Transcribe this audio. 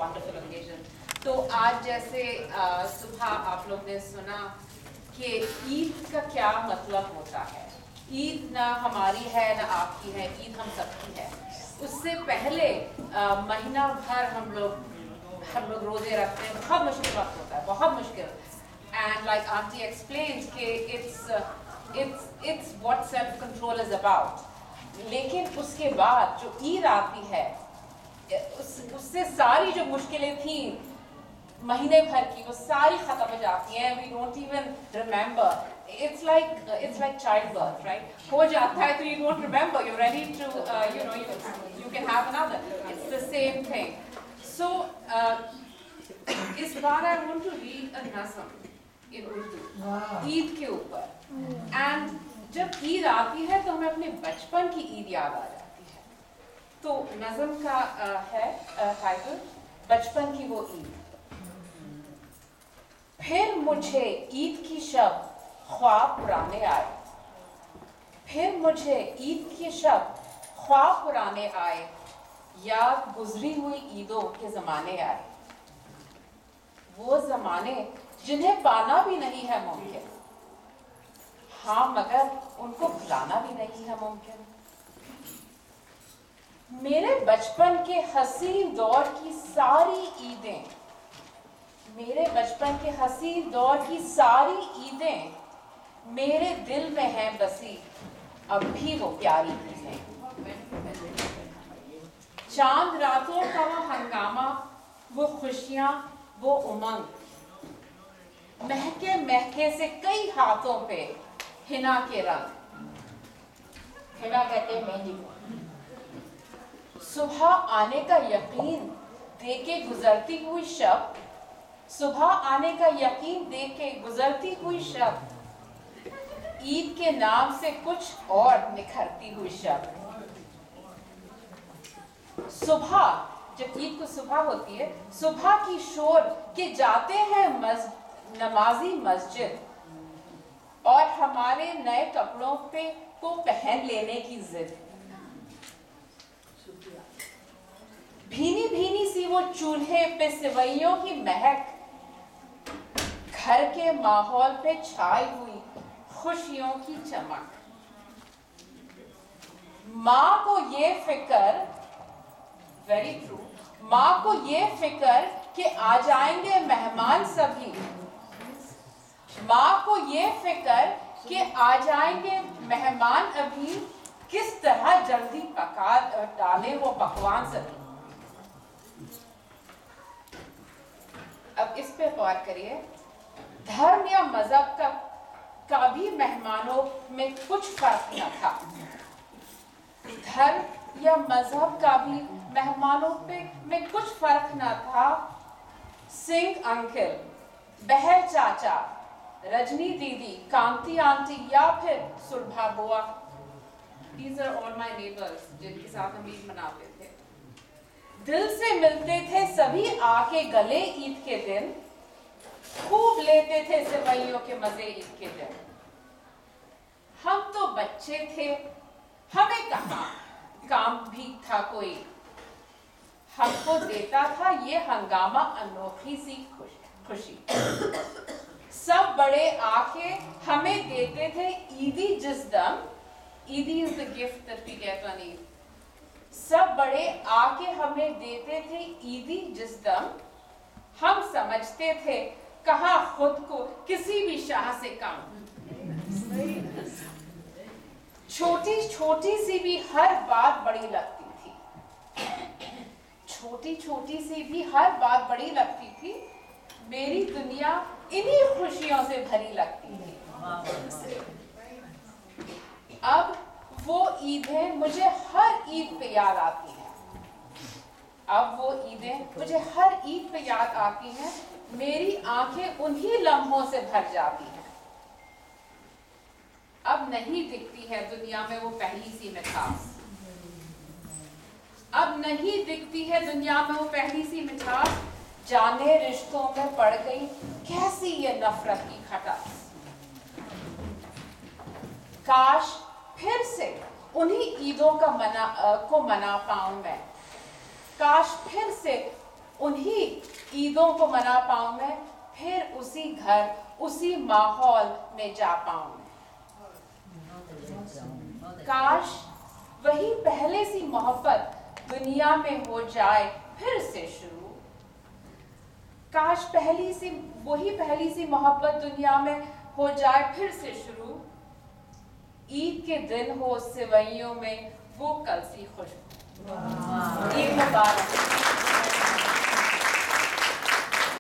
wonderful occasion. तो आज जैसे सुबह आप लोग ने सुना कि ईद का क्या मतलब होता है। ईद ना हमारी है ना आपकी है, ईद हम सबकी है। उससे पहले महीना भर हम लोग रोजे रखते हैं। बहुत मुश्किल वक्त होता है, बहुत मुश्किल। And like Auntie explains कि it's what self control is about. लेकिन उसके बाद जो ईद आती है उससे सारी जो मुश्किलें थी महीने भर की वो सारी खत्म हो जाती हैं. We don't even remember. It's like childbirth, right? हो जाता है तो you don't remember. You're ready to you can have another. It's the same thing. So इस बार I want to read a nazm in Urdu Eid के ऊपर. And जब ईद आती है तो हमें अपने बचपन की ईद याद आ जाती है. तो नज़म का है टाइटल बचपन की वो ईद. फिर मुझे ईद की शब ख्वाब पुराने आए. फिर मुझे ईद की शब ख्वाब पुराने आए. याद गुजरी हुई ईदों के ज़माने आए. वो ज़माने जिन्हें पाना भी नहीं है मुमकिन. हाँ मगर उनको भुलाना भी नहीं है मुमकिन. मेरे बचपन के हसीन दौर की सारी ईदें, मेरे बचपन के हसीन दौर की सारी ईदें मेरे दिल में हैं बसी. अब भी वो प्यारी ईदें. चांद रातों का वो हंगामा, वो खुशियां, वो उमंग. महके महके से कई हाथों पे हिना के रंग. हिना कहते हैं मेहंदी को. सुबह आने का यकीन देके गुजरती हुई शब. सुबह आने का यकीन देके गुजरती हुई शब. ईद के नाम से कुछ और निखरती हुई शब. सुबह जब ईद को सुबह होती है, सुबह की शोर के जाते हैं नमाजी मस्जिद. और हमारे नए कपड़ों पे को पहन लेने की जिद. भीनी भीनी सी वो चूल्हे पे सिवैयों की महक. घर के माहौल पे छाई हुई खुशियों की चमक. माँ को ये फिक्र, वेरी ट्रू, माँ को ये फिक्र कि आ जाएंगे मेहमान सभी. माँ को ये फिक्र कि आ जाएंगे मेहमान अभी. किस तरह जल्दी पका डाले वो पकवान सभी. अब इस पे गौर करिए. धर्म या मजहब का भी मेहमानों में कुछ फर्क न था. धर्म या मजहब का भी मेहमानों में कुछ फर्क न था. सिंह अंकल, बहर चाचा, रजनी दीदी, कांति आंटी या फिर सुरभा बुआ. These are all my neighbors जिनके साथ हम ईद मनाते थे. दिल से मिलते थे सभी आके गले ईद के दिन. खूब लेते थे सिवैयों के मजे ईद के दिन. हम तो बच्चे थे, हमें कहाँ काम भी था कोई. हमको देता था ये हंगामा अनोखी सी खुशी. सब बड़े आके हमें देते थे ईदी जिस दम. Eidi is the gift that we get on Eid. सब बड़े आके हमें देते थे ईदी जिस दम. हम समझते थे कहा खुद को किसी भी शाह से कम. छोटी छोटी सी भी हर बात बड़ी लगती थी. छोटी छोटी सी भी हर बात बड़ी लगती थी. मेरी दुनिया इन्हीं खुशियों से भरी लगती थी. अब वो ईदें मुझे हर ईद पे याद आती हैं. अब वो ईदें मुझे हर ईद पे याद आती हैं. मेरी आंखें उन्हीं लम्हों से भर जाती हैं. अब नहीं दिखती है दुनिया में वो पहली सी मिठास. अब नहीं दिखती है दुनिया में वो पहली सी मिठास. जाने रिश्तों में पड़ गई कैसी ये नफरत की खटास. काश फिर से उन्हीं ईदों को मना पाऊं मैं. काश फिर से उन्हीं ईदों को मना पाऊं मैं, फिर उसी घर उसी माहौल में जा पाऊं मैं। काश वही पहले सी मोहब्बत दुनिया में हो जाए फिर से शुरू। काश वही पहली सी मोहब्बत दुनिया में हो जाए फिर से शुरू। ईद के दिन हो सिवैयों में वो कल सी खुशबू। ईद मुबारक।